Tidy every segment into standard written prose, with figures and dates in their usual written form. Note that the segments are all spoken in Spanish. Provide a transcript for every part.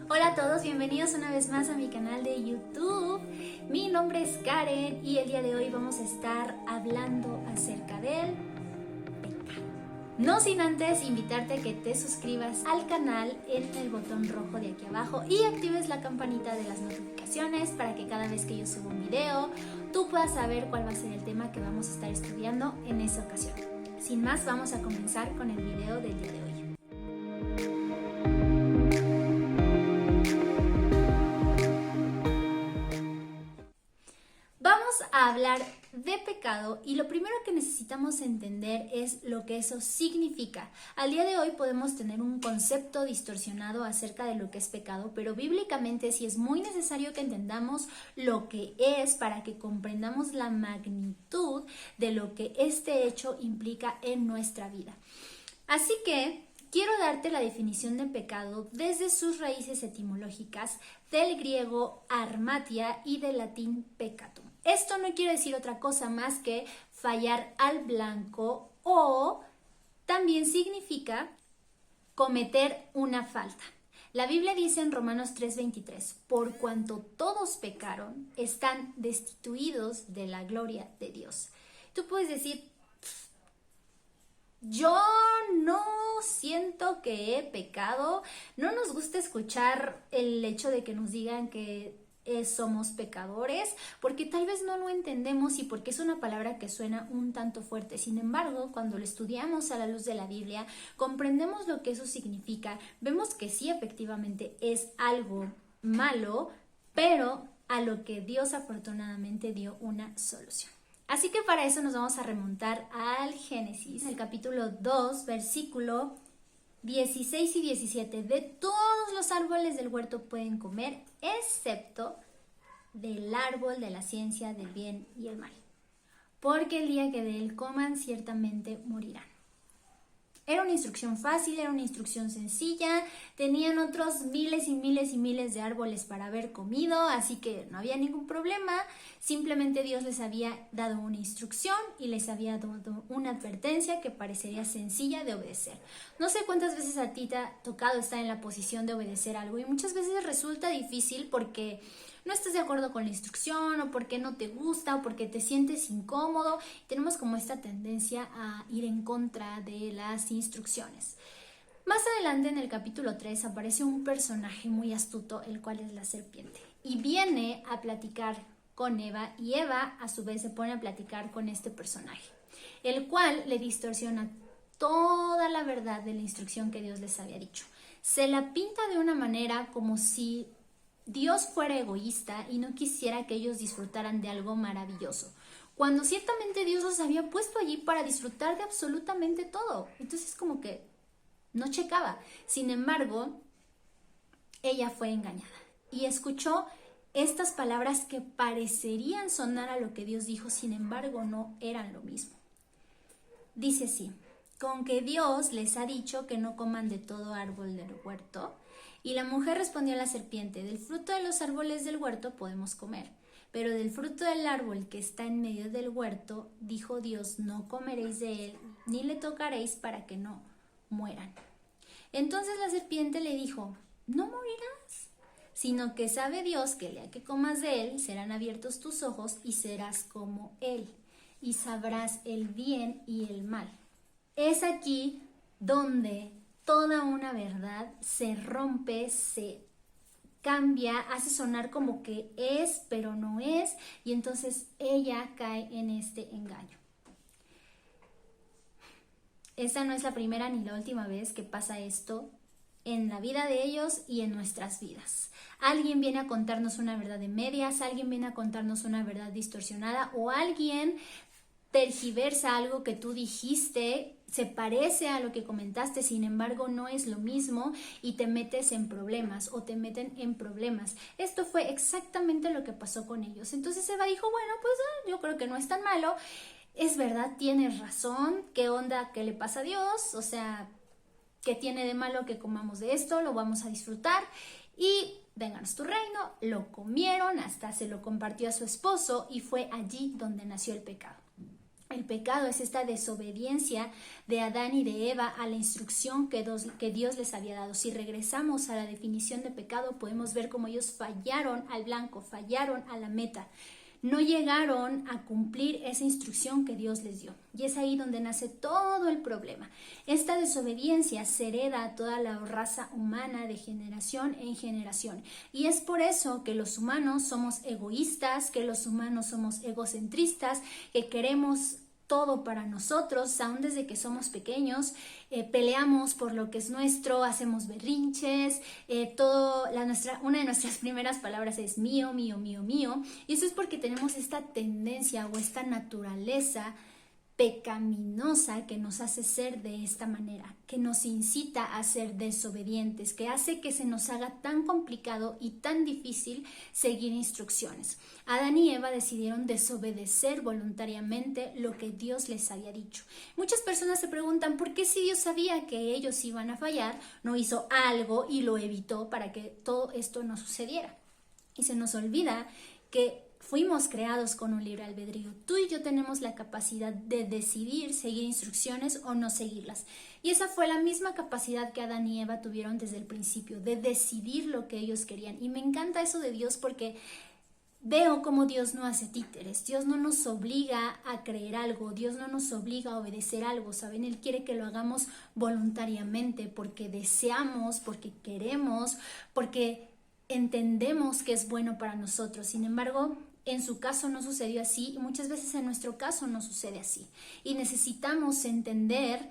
Hola a todos, bienvenidos una vez más a mi canal de YouTube. Mi nombre es Karen y el día de hoy vamos a estar hablando acerca del pecado. No sin antes invitarte a que te suscribas al canal en el botón rojo de aquí abajo y actives la campanita de las notificaciones para que cada vez que yo suba un video tú puedas saber cuál va a ser el tema que vamos a estar estudiando en esa ocasión. Sin más, vamos a comenzar con el video del día de hoy. Vamos a hablar de pecado y lo primero que necesitamos entender es lo que eso significa. Al día de hoy podemos tener un concepto distorsionado acerca de lo que es pecado, pero bíblicamente sí es muy necesario que entendamos lo que es para que comprendamos la magnitud de lo que este hecho implica en nuestra vida. Así que quiero darte la definición de pecado desde sus raíces etimológicas del griego armatia y del latín peccatum. Esto no quiere decir otra cosa más que fallar al blanco o también significa cometer una falta. La Biblia dice en Romanos 3:23, por cuanto todos pecaron, están destituidos de la gloria de Dios. Tú puedes decir, yo no siento que he pecado. No nos gusta escuchar el hecho de que nos digan que somos pecadores, porque tal vez no lo entendemos y porque es una palabra que suena un tanto fuerte. Sin embargo, cuando lo estudiamos a la luz de la Biblia, comprendemos lo que eso significa. Vemos que sí, efectivamente es algo malo, pero a lo que Dios afortunadamente dio una solución. Así que para eso nos vamos a remontar al Génesis, el capítulo 2, versículo 16 y 17. De todos los árboles del huerto pueden comer, excepto del árbol de la ciencia del bien y el mal, porque el día que de él coman ciertamente morirán. Era una instrucción fácil, era una instrucción sencilla, tenían otros miles y miles y miles de árboles para haber comido, así que no había ningún problema, simplemente Dios les había dado una instrucción y les había dado una advertencia que parecería sencilla de obedecer. No sé cuántas veces a ti te ha tocado estar en la posición de obedecer algo y muchas veces resulta difícil porque no estás de acuerdo con la instrucción o porque no te gusta o porque te sientes incómodo. Tenemos como esta tendencia a ir en contra de las instrucciones. Más adelante en el capítulo 3 aparece un personaje muy astuto, el cual es la serpiente, y viene a platicar con Eva y Eva a su vez se pone a platicar con este personaje, el cual le distorsiona toda la verdad de la instrucción que Dios les había dicho. Se la pinta de una manera como si Dios fuera egoísta y no quisiera que ellos disfrutaran de algo maravilloso, cuando ciertamente Dios los había puesto allí para disfrutar de absolutamente todo. Entonces como que no checaba. Sin embargo, ella fue engañada y escuchó estas palabras que parecerían sonar a lo que Dios dijo, sin embargo no eran lo mismo. Dice así: con que Dios les ha dicho que no coman de todo árbol del huerto. Y la mujer respondió a la serpiente: del fruto de los árboles del huerto podemos comer, pero del fruto del árbol que está en medio del huerto, dijo Dios, no comeréis de él, ni le tocaréis para que no mueran. Entonces la serpiente le dijo: no morirás, sino que sabe Dios que el día que comas de él, serán abiertos tus ojos y serás como él, y sabrás el bien y el mal. Es aquí donde toda una verdad se rompe, se cambia, hace sonar como que es, pero no es, y entonces ella cae en este engaño. Esta no es la primera ni la última vez que pasa esto en la vida de ellos y en nuestras vidas. Alguien viene a contarnos una verdad de medias, alguien viene a contarnos una verdad distorsionada o alguien tergiversa algo que tú dijiste, se parece a lo que comentaste, sin embargo no es lo mismo y te metes en problemas o te meten en problemas. Esto fue exactamente lo que pasó con ellos. Entonces Eva dijo, bueno, pues yo creo que no es tan malo. Es verdad, tienes razón. ¿Qué onda? ¿Qué le pasa a Dios? O sea, ¿qué tiene de malo que comamos de esto? Lo vamos a disfrutar y vénganos tu reino. Lo comieron, hasta se lo compartió a su esposo y fue allí donde nació el pecado. El pecado es esta desobediencia de Adán y de Eva a la instrucción que Dios les había dado. Si regresamos a la definición de pecado, podemos ver cómo ellos fallaron al blanco, fallaron a la meta. No llegaron a cumplir esa instrucción que Dios les dio. Y es ahí donde nace todo el problema. Esta desobediencia se hereda a toda la raza humana de generación en generación. Y es por eso que los humanos somos egoístas, que los humanos somos egocentristas, que queremos todo para nosotros, aún desde que somos pequeños, peleamos por lo que es nuestro, hacemos berrinches, una de nuestras primeras palabras es mío, mío, mío, mío, y eso es porque tenemos esta tendencia o esta naturaleza pecaminosa que nos hace ser de esta manera, que nos incita a ser desobedientes, que hace que se nos haga tan complicado y tan difícil seguir instrucciones. Adán y Eva decidieron desobedecer voluntariamente lo que Dios les había dicho. Muchas personas se preguntan por qué si Dios sabía que ellos iban a fallar, no hizo algo y lo evitó para que todo esto no sucediera. Y se nos olvida que fuimos creados con un libre albedrío. Tú y yo tenemos la capacidad de decidir seguir instrucciones o no seguirlas. Y esa fue la misma capacidad que Adán y Eva tuvieron desde el principio, de decidir lo que ellos querían. Y me encanta eso de Dios porque veo cómo Dios no hace títeres. Dios no nos obliga a creer algo. Dios no nos obliga a obedecer algo. ¿Saben? Él quiere que lo hagamos voluntariamente porque deseamos, porque queremos, porque entendemos que es bueno para nosotros. Sin embargo, en su caso no sucedió así y muchas veces en nuestro caso no sucede así. Y necesitamos entender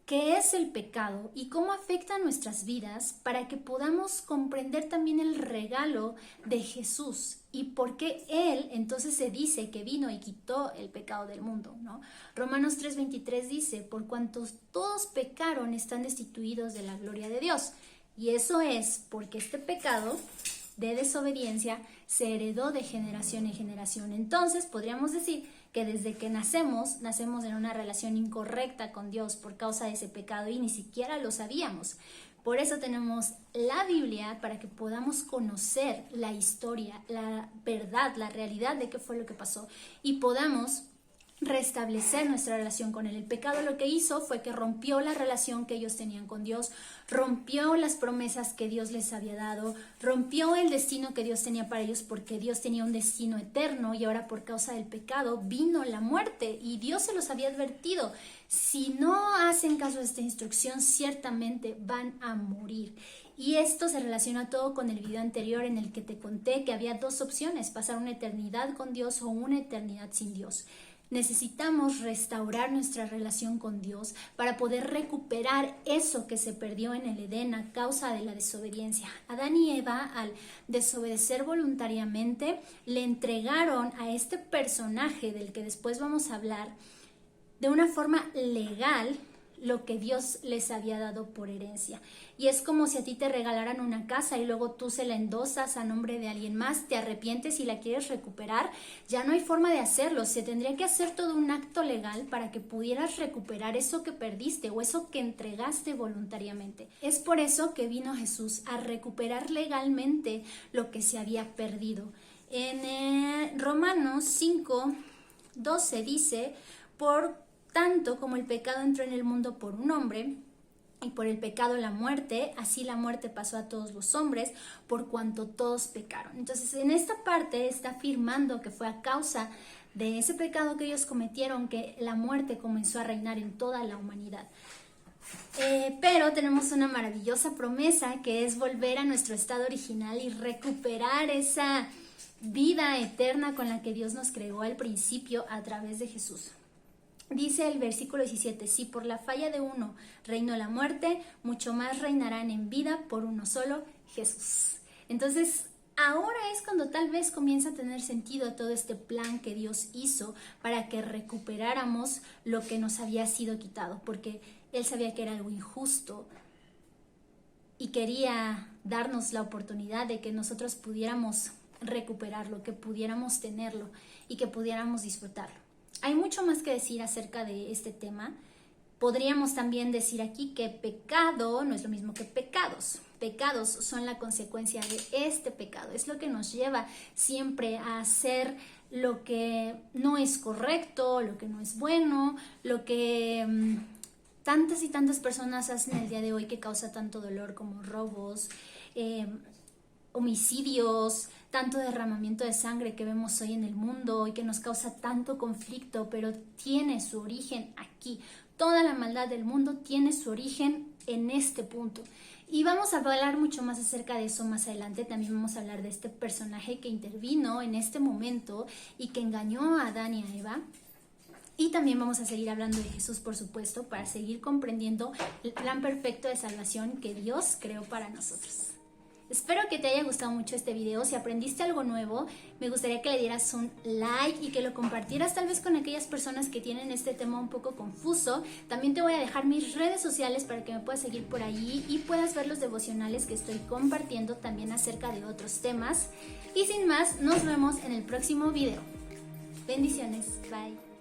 qué es el pecado y cómo afecta a nuestras vidas para que podamos comprender también el regalo de Jesús y por qué Él entonces se dice que vino y quitó el pecado del mundo, ¿no? Romanos 3:23 dice, por cuantos todos pecaron están destituidos de la gloria de Dios. Y eso es porque este pecado de desobediencia se heredó de generación en generación. Entonces podríamos decir que desde que nacemos en una relación incorrecta con Dios por causa de ese pecado y ni siquiera lo sabíamos. Por eso tenemos la Biblia para que podamos conocer la historia, la verdad, la realidad de qué fue lo que pasó y podamos restablecer nuestra relación con Él. El pecado lo que hizo fue que rompió la relación que ellos tenían con Dios, rompió las promesas que Dios les había dado, rompió el destino que Dios tenía para ellos porque Dios tenía un destino eterno y ahora por causa del pecado vino la muerte y Dios se los había advertido. Si no hacen caso a esta instrucción, ciertamente van a morir. Y esto se relaciona todo con el video anterior en el que te conté que había dos opciones, pasar una eternidad con Dios o una eternidad sin Dios. Necesitamos restaurar nuestra relación con Dios para poder recuperar eso que se perdió en el Edén a causa de la desobediencia. Adán y Eva, al desobedecer voluntariamente, le entregaron a este personaje del que después vamos a hablar de una forma legal lo que Dios les había dado por herencia. Y es como si a ti te regalaran una casa y luego tú se la endosas a nombre de alguien más, te arrepientes y la quieres recuperar, ya no hay forma de hacerlo, se tendría que hacer todo un acto legal para que pudieras recuperar eso que perdiste o eso que entregaste voluntariamente. Es por eso que vino Jesús a recuperar legalmente lo que se había perdido. En Romanos 5:12 dice, por tanto como el pecado entró en el mundo por un hombre, y por el pecado la muerte, así la muerte pasó a todos los hombres, por cuanto todos pecaron. Entonces, en esta parte está afirmando que fue a causa de ese pecado que ellos cometieron que la muerte comenzó a reinar en toda la humanidad. Pero tenemos una maravillosa promesa que es volver a nuestro estado original y recuperar esa vida eterna con la que Dios nos creó al principio a través de Jesús. Dice el versículo 17, si por la falla de uno reinó la muerte, mucho más reinarán en vida por uno solo, Jesús. Entonces, ahora es cuando tal vez comienza a tener sentido todo este plan que Dios hizo para que recuperáramos lo que nos había sido quitado, porque Él sabía que era algo injusto y quería darnos la oportunidad de que nosotros pudiéramos recuperarlo, que pudiéramos tenerlo y que pudiéramos disfrutarlo. Hay mucho más que decir acerca de este tema. Podríamos también decir aquí que pecado no es lo mismo que pecados. Pecados son la consecuencia de este pecado. Es lo que nos lleva siempre a hacer lo que no es correcto, lo que no es bueno, lo que tantas y tantas personas hacen el día de hoy que causa tanto dolor, como robos, homicidios, tanto derramamiento de sangre que vemos hoy en el mundo y que nos causa tanto conflicto, pero tiene su origen aquí. Toda la maldad del mundo tiene su origen en este punto. Y vamos a hablar mucho más acerca de eso más adelante. También vamos a hablar de este personaje que intervino en este momento y que engañó a Adán y a Eva. Y también vamos a seguir hablando de Jesús, por supuesto, para seguir comprendiendo el plan perfecto de salvación que Dios creó para nosotros. Espero que te haya gustado mucho este video. Si aprendiste algo nuevo, me gustaría que le dieras un like y que lo compartieras tal vez con aquellas personas que tienen este tema un poco confuso. También te voy a dejar mis redes sociales para que me puedas seguir por allí y puedas ver los devocionales que estoy compartiendo también acerca de otros temas. Y sin más, nos vemos en el próximo video. Bendiciones. Bye.